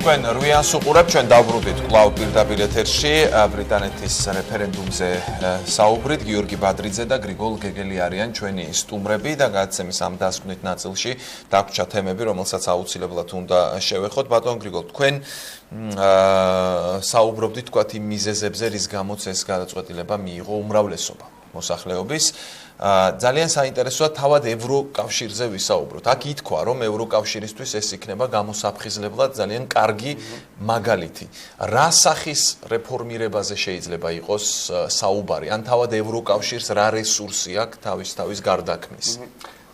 თქვენ რვიანს უყურებთ, ჩვენ დავბრუნდით კვლავ პირდაპირ ეთერში ბრიტანეთის რეფერენდუმზე საუბრით. გიორგი ბადრიძე და გრიგოლ გეგელი არიან ჩვენი სტუმრები და გადაცემის ამ დასკვნით ნაწილში დაგვრჩა თემები, რომელსაც აუცილებლად უნდა შევეხოთ. ბატონ გრიგოლ, თქვენ საუბრობდით თქვათ იმ მიზეზებზე, რის გამოც ეს გადაწყვეტილება მიიღო უმრავლესობა მოსახლეობის. ძალიან საინტერესოა თავად ევროკავშირზე ვისაუბროთ. აქ ითქვა, რომ ევროკავშირისთვის ეს იქნება გამოსაფხიზლებლად ძალიან კარგი მაგალითი. რა სახის რეფორმირებაზე შეიძლება იყოს საუბარი? ან თავად ევროკავშირს რა რესურსი აქვს თავის გარდაქმნის?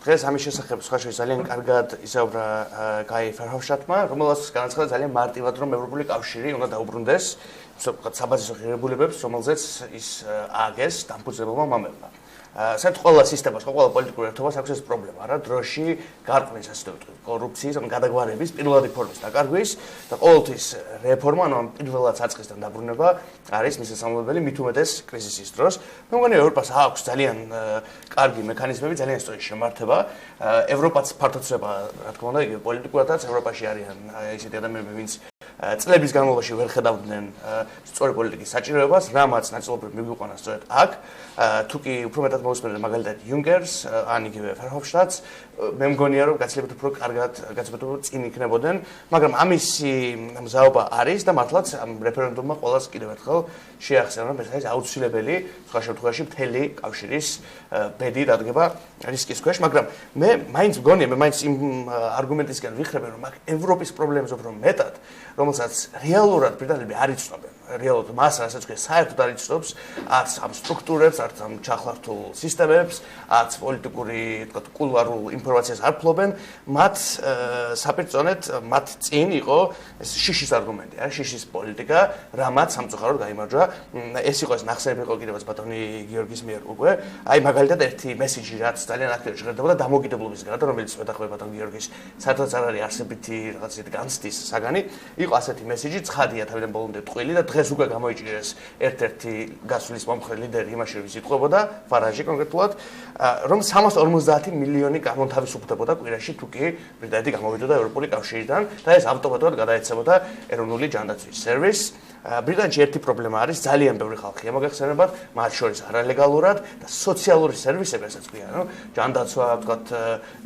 დღეს ამის შესახებ სხვაშორის ძალიან კარგად ისაუბრა გაი ფერჰოვშტატმა, რომელსაც განაცხადა ძალიან მარტივად, რომ ევროპული კავშირი უნდა დაუბრუნდეს საბაზისო ღირებულებებს, რომელზეც ის ააგეს დამფუძნებელმა მამებმა. საერთოდ ყველა სისტემას, ყველა პოლიტიკურ ერთობას აქვს ეს პრობლემა, რა დროში გარკვევის ასე ვთქვი, კორუფციის, ან გადაგვარების პირველადი ფორმის დაკარგვის და ყოველთვის რეფორმა, ანუ პირველად საწყისთან დაბრუნება არის მისასალმებელი მით უმეტეს კრიზისის დროს. მე მგონი ევროპას აქვს ძალიან კარგი მექანიზმები, ძალიან სწორი შემართება. ევროპაც ფართოცება, რა თქმა უნდა, იგივე პოლიტიკურადაც ევროპაში არიან ისეთი ადამიანები, ვინც წლების განმავლობაში ვერ ხედავდნენ სწორი პოლიტიკის საჭიროებას, რამაც ნაწილობრივ მიგვიყვანა სწორედ აქ. თუ კი უფრო მეტად მოусმენთ მაგალითად იუნკერს, ან იგივე ფერჰოვშტატს, მე მგონია რომ გაცილებით უფრო კარგად წინ იქნებოდნენ, მაგრამ ამისი მზაობა არის და მართლაც ამ რეფერენდუმმა ყოველას კიდევ ერთხელ შეახსენა, რომ ეს არის აუცილებელი სხვა შემთხვევაში მთელი კავშირის ბედი დადგება რისკის ქვეშ, მაგრამ მე მაინც მგონია, მე მაინც იმ არგუმენტისგან ვიხრები, რომ აქ ევროპის პრობლემებს უფრო მეტად, რომელსაც რეალურად ბრიტანელები არ იცნობენ. რეალურად მას რასაც ქვია საერთოდ არ იცნობს არც ამ სტრუქტურებს, არც ამ ჩახლართულ სისტემებს, არც პოლიტიკური, თქვათ, კულუარულ ინფორმაციას არ ფლობენ, მათ საპირწონედ მათ წინ იყო ეს შიშის არგუმენტი, შიშის პოლიტიკა, რამაც სამწუხაროდ გაიმარჯვა. ეს იყო ეს ნახსენები იყო კიდევაც ბატონი გიორგის მიერ უკვე. აი მაგალითად ერთი მესიჯი, რაც ძალიან აქტიურად ჟღერდებოდა დამოუკიდებლობის გარდა, რომელიც მეთანხმება ბატონ გიორგის, საერთოდ არ არის არსებითი რაღაც ისეთი განცდის საგანი. იყო ასეთი მესიჯი, ცხადია თავიდან ბოლომდე ტყუილი და დღეს უკვე გამოიჭირეს ერთ-ერთი გასulis მომხრე ლიდერი იმაში, ვის იტყუებოდა, ფარაჟი კონკრეტულად, რომ 350 მილიონი გამონთავისუფლდებოდა კვირაში, თუ კი ბრიტანეთი გამოვიდოდა ევროპული კავშირიდან და ეს ავტომატურად გადაეცემოდა ეროვნული ჯანდაცვის სერვისს. ბრიტანეთში ერთი პრობლემა არის, ძალიან ბევრი ხალხია მოგეხსენებათ, მათ შორის არალეგალურად და სოციალური სერვისები, რასაც ქვია, ჯანდაცვა, ვთქვათ,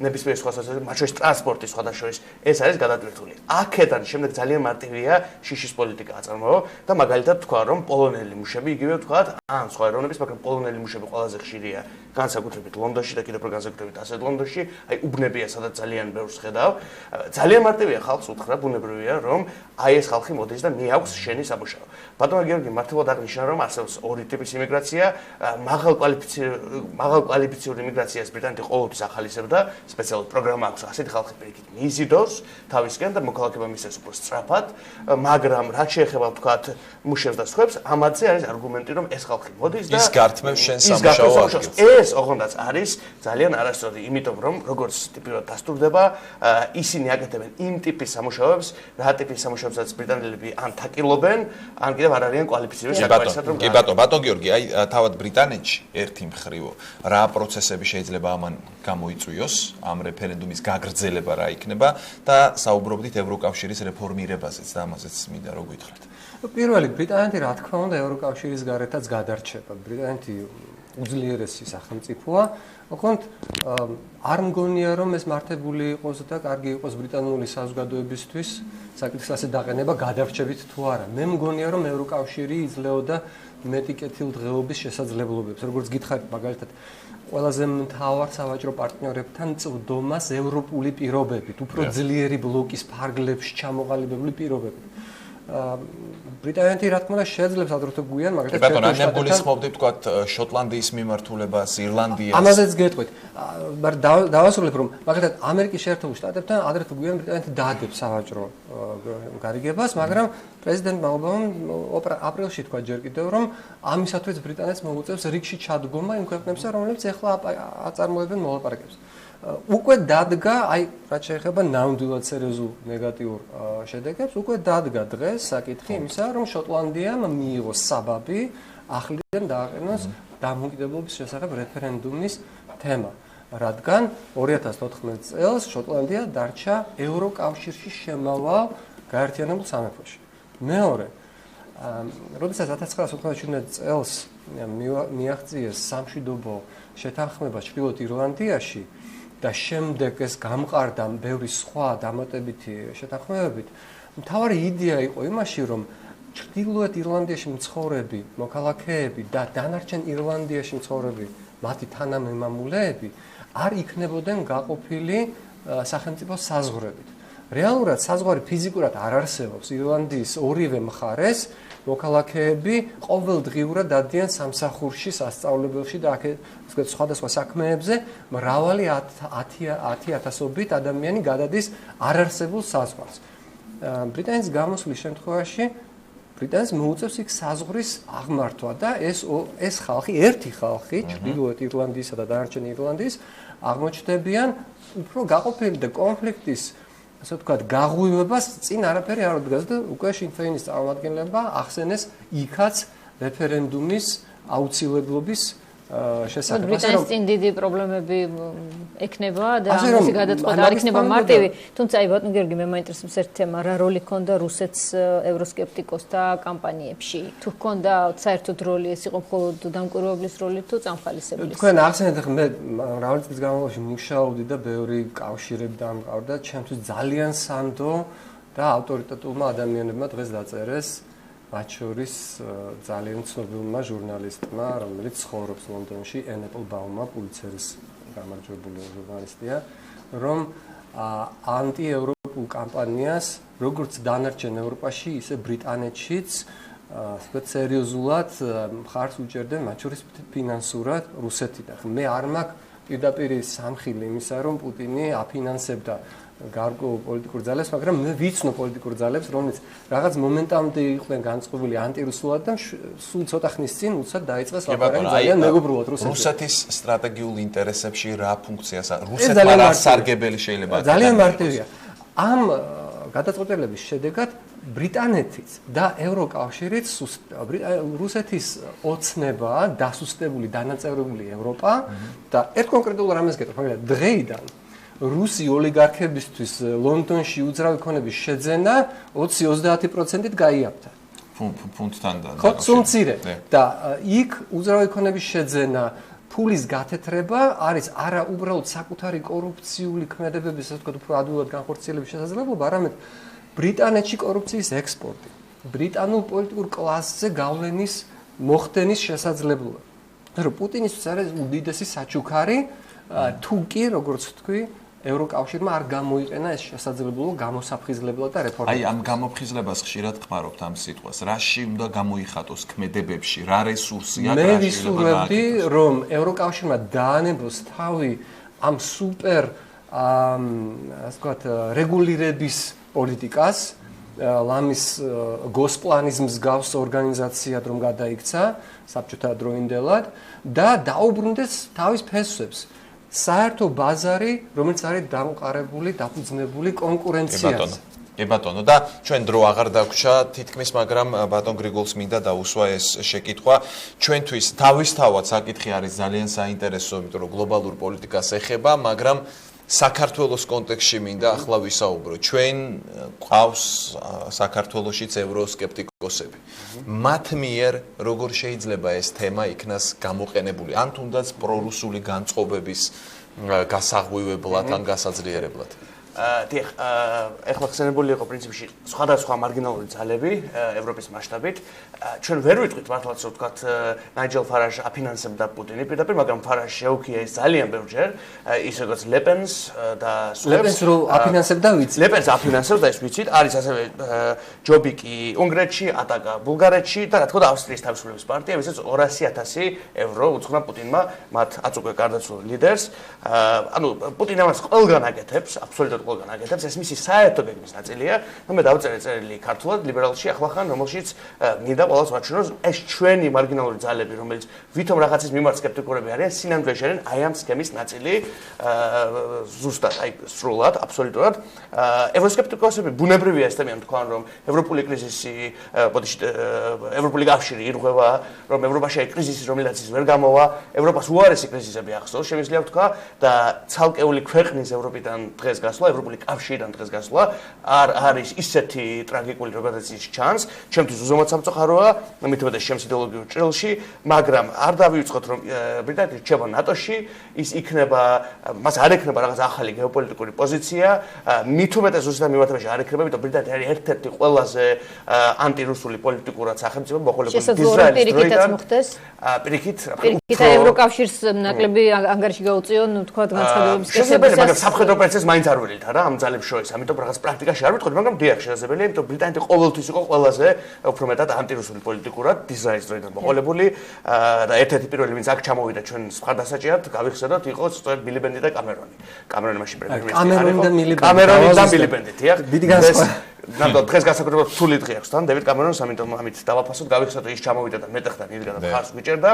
ნებისმიერი სხვა სოციალური, მათ შორის ტრანსპორტი სხვადასხვა, ეს არის გადატვირთული. აქედან შემდეგ ძალიან მარტივია შიშის პოლიტიკა აწარმოო და მაგალითად თქვა, რომ პოლონელი მუშები, იგივე ვთქვათ, ან სხვა ეროვნების, მაგრამ პოლონელი მუშები ყველაზე ხშირია, განსაკუთრებით ლონდონში და კიდევ უფრო განსაკუთრებით ასეთ ლონდონში, აი უბნებია, სადაც ძალიან ბევრს ხედავ. ძალიან მარტივია ხალხს უთხრა, ბუნებრივია, რომ აი ეს ხალხი მოდის და მიაქვს შენი სამუშაო. ბატონო გიორგი მართლად აღნიშნა, რომ არსებობს ორი ტიპის იმიგრაცია, მაღალკვალიფიციური იმიგრაციას ბრიტანეთი ყოველთვის ახალისებდა, სპეციალური პროგრამა აქვს, ასეთი ხალხი პირიქით მიიზიდოს თავისკენ და მოქალაქეობა მისცეს უფრო სწრაფად, მაგრამ რაც შეეხება ვთქვათ მუშებს და სხვებს, ამაზე არის არგუმენტი, რომ ეს ხალხი მოდის და ის გართმევს შენ სამუშაო ადგილს. ეს ოღონდაც არის ძალიან არასწორი, იმიტომ რომ როგორც ტიპიურად დასტურდება, ისინი აკეთებენ იმ ტიპის სამუშაოებს, რა ტიპის სამუშაოებსაც ბრიტანელები ან თაკილობენ, ან კიდევ არ არიან კვალიფიცირებული საკვალიფიკაციად რომ. კი ბატონ გიორგი, აი თავად ბრიტანეთში ერთი მხრივ რა პროცესები შეიძლება ამან გამოიწვიოს, ამ რეფერენდუმის გაგრძელება რა იქნება და საუბრობდით ევროკავშირის რეფორმირებაზეც და ამაზეც მინდა რომ გითხრათ. პირველი ბრიტანეთი რა თქმა უნდა ევროკავშირის გარეთაც გადარჩება. ბრიტანეთი უძლიერესი სახელმწიფოა, ოღონდ არ მგონია რომ ეს მართებული იყოს და კარგი იყოს ბრიტანული საზოგადოებისთვის საკითხის ასე დაყენება გადარჩებით თუ არა. მე მგონია რომ ევროკავშირი იძლეოდა მეტი კეთილდღეობის შესაძლებლობებს. როგორც გითხარით, მაგალითად, ყველაზე მთავარ სავაჭრო პარტნიორებთან წვდომას ევროპული პირობებით, უფრო ძლიერი ბლოკის ფარგლებში ჩამოყალიბებული პირობებით. ბრიტანეთი რა თქმა უნდა შეძლებს ადროთო გვიან, მაგალითად ბატონო, ან გულისხმობდით თქვათ შოტლანდიის მიმართულებას, ირლანდიას. ამაზეც გეტყვით. მაგრამ დავასრულებ რომ მაგალითად ამერიკის შეერთებულ შტატებთან ადროთო გვიან ბრიტანეთი დაადებს სავაჭრო გარიგებას, მაგრამ პრეზიდენტმა ობამამ აპრილში თქვა ჯერ კიდევ რომ ამისათვის ბრიტანეთს მოუწევს რიგში ჩადგომა იმ ქვეყნებსა, რომლებიც ეხლა აწარმოებენ მოლაპარაკებებს. უკვე დადგა, აი, რაც შეეხება ნამდვილად სერიოზულ ნეგატიურ შედეგებს, უკვე დადგა დღეს საკითხი იმისა, რომ შოტლანდიამ მიიღო საბაბი ახლიდან დააყენოს დამოუკიდებლობის შესახებ რეფერენდუმის თემა. რადგან 2014 წელს შოტლანდია დარჩა ევროკავშირში შემავალ გაერთიანებულ სამეფოში. მეორე, როდესაც 1997 წელს მიაღწიეს სამშვიდობო შეთანხმება ჩრდილოეთ ირლანდიაში და შემდეგ ეს გამყარდა ბევრი სხვა დამატებითი შეთანხმებებით, მთავარი იდეა იყო იმაში, რომ ჩრდილოეთ ირლანდიაში მცხოვრები მოქალაქეები და დანარჩენ ირლანდიაში მცხოვრები მათი თანამემამულეები არ იქნებოდნენ გაყოფილი სახელმწიფო საზღვრებით. რეალურად საზღვარი ფიზიკურად არ არსებობს. ირლანდიის ორივე მხარეს მოქალაქეები ყოველდღიურად დადიან სამსახურში, სასწავლებელში და სხვადასხვა საქმეებზე მრავალი 10,000-ობით ადამიანი გადადის არარსებულ საზღვარს. ბრიტანეთის გამოსვლის შემთხვევაში ბრიტანეთს მოუწევს იქ საზღვრის აღმართვა და ეს ხალხი, ერთი ხალხი, ჩრდილოეთ ირლანდიისა და დანარჩენი ირლანდიის აღმოჩნდებიან უფრო გაყოფილი და კონფლიქტის ასე ვთქვათ, გაღვივებას წინ არაფერი არ უდგას და უკვე შინ ფეინის წარმომადგენლებმა ახსენეს იქაც რეფერენდუმის აუცილებლობის შესახებ. ბრიტანეთის წინ დიდი პრობლემები ექნება და ამისი გადაწყვეტა არ იქნება მარტივი. თუმცა აი ბატონ გიორგი, მე მაინტერესებს ერთ თემა, რა როლი ჰქონდა რუსეთს ევროსკეპტიკოსთა კამპანიებში? თუ ჰქონდა საერთოდ როლი, ეს იყო მხოლოდ დამკვირვებლის როლი თუ წამხალისებლის? თქვენ ახსენეთ, მე მრავალი წლის განმავლობაში მუშაობდი და ბევრი კავშირები დამყარდა, ჩემთვის ძალიან სანდო და ავტორიტეტულმა ადამიანებმა დღეს დაწერეს. მათ შორის ძალიან ცნობილმა ჟურნალისტმა, რომელიც ცხოვრობს ლონდონში, ენ ეპლბაუმმა, პულიცერის გამარჯვებული ჟურნალისტია, რომ ანტიევროპულ კამპანიას, როგორც დანარჩენ ევროპაში, ისე ბრიტანეთშიც, სერიოზულად მხარს უჭერდნენ, მათ შორის ფინანსურად რუსეთიდან. მე არ მაქვს პირდაპირ სამხილი იმისა, რომ პუტინი აფინანსებდა გარკვეულ პოლიტიკურ ძალებს, მაგრამ მე ვიცნო პოლიტიკურ ძალებს, რომელიც რაღაც მომენტამდე იყვნენ განწყობილი ანტირუსულად და სულ ცოტა ხნის წინ უცად დაიწყეს ლაპარაკი ძალიან მეგობრულად რუსეთთან. რუსეთის სტრატეგიულ ინტერესებში რა ფუნქციას რუსეთმა რა სარგებელი შეიძლება აკეთოს? ძალიან მარტივია. ამ გადაწყვეტილების შედეგად ბრიტანეთიც და ევროკავშირიც რუსეთის ოცნება დასუსტებული, დანაწევრებული ევროპა და ერთ კონკრეტულ რამეს გეტყვი, მაგალითად დღეიდან რუსი ოლიგარქებისთვის ლონდონში უძრავი ქონების შეძენა 20-30%-ით გაიაფთა. ფუნტთან და ხოცუმცირე და იქ უძრავი ქონების შეძენა, ფულის გათეთრება არის არა უბრალოდ საკუთარი კორუფციული ქმედებების, ასე ვთქვათ, უფრო ადვილად განხორციელების შესაძლებლობა, არამედ ბრიტანეთში კორუფციის ექსპორტი, ბრიტანულ პოლიტიკურ კლასზე გავლენის მოხდენის შესაძლებლობა. რომ პუტინისთვის არის უდიდესი საჩუქარი, თუ კი, როგორც ვთქვი, ევროკავშირმა არ გამოიყენა ეს შესაძლებლობა გამოსაფხიზლებლად და რეფორმად. აი ამ გამოფხიზლებას ხშირად ხმარობთ ამ სიტყვას. რაში უნდა გამოიხატოს ქმედებებში, რა რესურსია და მე რა ვისურვებდი, რომ ევროკავშირმა დაანებოს თავი ამ სუპერ ასე ვთქვათ, რეგულირების პოლიტიკას, ლამის გოსპლანიზმს გავს ორგანიზაციად რომ გადაიქცა საბჭოთა დროინდელად და დაუბრუნდეს თავის ფესვებს. საერთო ბაზარი, რომელიც არის დამყარებული, დაფუძნებული კონკურენციაზე. ბატონო და ჩვენ დრო აღარ დაგვრჩა თითქმის, მაგრამ ბატონ გრიგოლს მინდა დაუსვა ეს შეკითხვა. ჩვენთვის თავისთავად საკითხი არის ძალიან საინტერესო, იმიტომ რომ გლობალურ პოლიტიკას ეხება, მაგრამ საქართველოს კონტექსტში მინდა ახლა ვისაუბრო. ჩვენ ყავს საქართველოშიც ევროსკეპტიკოსები. მათ მიერ როგორ შეიძლება ეს თემა იქნას გამოყენებული, ან თუნდაც პრორუსული განწყობების გასაღვივებლად, ან გასაძლიერებლად? დიახ, ეხლა ხსენებული იყო პრინციპში სხვადასხვა მარგინალური ძალები ევროპის მასშტაბით. ჩვენ ვერ ვიტყვით მართლაც რომ ვთქვათ ნაიჯელ ფარაჟი აფინანსებდა პუტინი პირდაპირ, მაგრამ ფარაჟი შეუქია ის ძალიან ბევრჯერ, ის როგორც ლეპენს და სულებს. ლეპენს რო აფინანსებდა ვიცით. ლეპენს აფინანსებს და ეს ვიცით, არის ასევე ჯობიკი უნგრეთში, ატაკა ბულგარეთში და რა თქმა უნდა ავსტრიის თავისუფლების პარტია, ვისაც 200,000 ევრო უცხნა პუტინმა მათ აწუხა გარდაცვალ ლიდერს. ანუ პუტინი ამას ყველგან აკეთებს, აბსოლუტურად ყველგან აკეთებს, ეს მისი საერთო გეგმის ნაწილია. მე დავწერე წერილი ქართულად ლიბერალში ახლახან, რომელშიც მინდა ყველას ვაჩვენოს, ეს ჩვენი მარგინალური ძალები, რომელიც ვითომ რაღაცის მიმართ სკეპტიკურები არიან, სინამდვილეში არიან აი ამ სქემის ნაწილი, ზუსტად, აი სრულად, აბსოლუტურად. ევროსკეპტიკოსები ბუნებრივია ეს თემა, თქვენ რომ ევროპული კრიზისი, ევროპული კავშირი ირღვევა, რომ ევროპაში აი კრიზისი რომელიც ის ვერ გამოვა, ევროპას უარესი კრიზისები ახსოვს, შემიძლია ვთქვა და ცალკეული ქვეყნის ევროპიდან დღეს გასვლა ევროპული კავშირიდან დღეს გასვლა არ არის ისეთი ტრაგიკული, როგორც ის ჩანს. ჩემთვის უზომოდ სამწუხაროა, მით უმეტეს ჩემს იდეოლოგიურ ჭრილში, მაგრამ არ დავივიწყოთ, რომ ბრიტანეთი რჩება ნატოში, ის იქნება, მას არ ექნება რაღაც ახალი გეოპოლიტიკური პოზიცია, მით უმეტეს რუსეთთან მიმართებაში არ ექნება, იმიტომ ბრიტანეთი არის ერთ-ერთი ყველაზე ანტირუსული პოლიტიკურად სახელმწიფო მოყოლებული ისრაელის დროიდან. პირიქით, პირიქით ევროკავშირს ნაკლები ანგარიში გაუწიო, ნუ თქვა განცხადებების კეთებისას. შესაძლებელია, მაგრამ სამხედრო პროცესს მაინც არ ველით არა ამ ძალებს შორის, ამიტომ რაღაც პრაქტიკაში არ ვიტყოდი, მაგრამ დიახ, შესაძლებელია, იმიტომ ბრიტანეთი ყოველთვის იყო ყველაზე უფრო მეტად ანტირუსული პოლიტიკურად ისრაელის დროიდან მოყოლებული და ერთ-ერთი პირველი ვინც აქ ჩამოვიდა ჩვენ მხარდასაჭერად, გავიხსენოთ, იყო სწორედ მილიბენდი და კამერონი. კამერონი მაშინ პრემიერ-მინისტრი იყო. კამერონი და მილიბენდი, დიახ. დიდი განსხვავება. ნამდვილად დღეს განსაკუთრებულად რთული დღე აქვს თან დევიდ კამერონს, ამიტომ ამით დავაფასოთ, გავიხსენოთ, ის ჩამოვიდა და მეტეხთან იდგა და მხარს გვიჭერდა.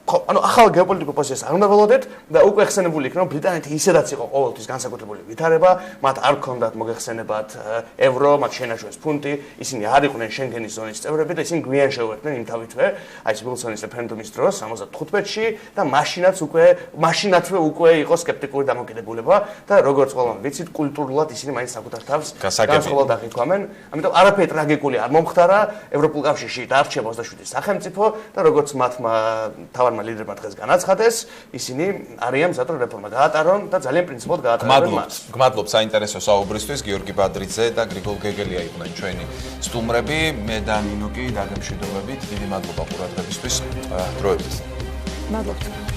ანუ ახალ გეოპოლიტიკურ პოზიციას არ უნდა ველოდეთ და უკვე ხსენებული იქნება ბრიტანეთი ისედაც იყო ყოველთვის განსაკუთრებული ვითარება, მათ არ ქონდათ მოგეხსენებათ ევრო, მათ შენაჩვენეს ფუნტი, ისინი არ იყვნენ შენგენის ზონის წევრები და ისინი გვიან შეუერთდნენ იმთავითვე, აი ეს ვილსონის რეფერენდუმის დროს 75-ში და მაშინათვე უკვე იყო სკეპტიკური დამოკიდებულება და როგორც ყველამ ვიცით, კულტურულად ისინი მაინც საკუთარ თავს განსხვავებულად აღიქვამენ. ამიტომ არაფერი ტრაგიკული არ მომხდარა, ევროპულ კავშირში დარჩება 27 სახელმწიფო და როგორც მათმა თავარმა ლიდერმა დღეს განაცხადეს, ისინი არიან მზად რომ რეფორმა გაატარონ და ძალიან პრინციპულად გაატარონ მას. გმადლობთ საინტერესო საუბრისთვის, გიორგი ბადრიძე და გრიგოლ გეგელია იყვნენ ჩვენი სტუმრები, მე და ნინო კი დაგემშვიდობებით, დიდი მადლობა ყურადღებისთვის, დროებით. მადლობთ.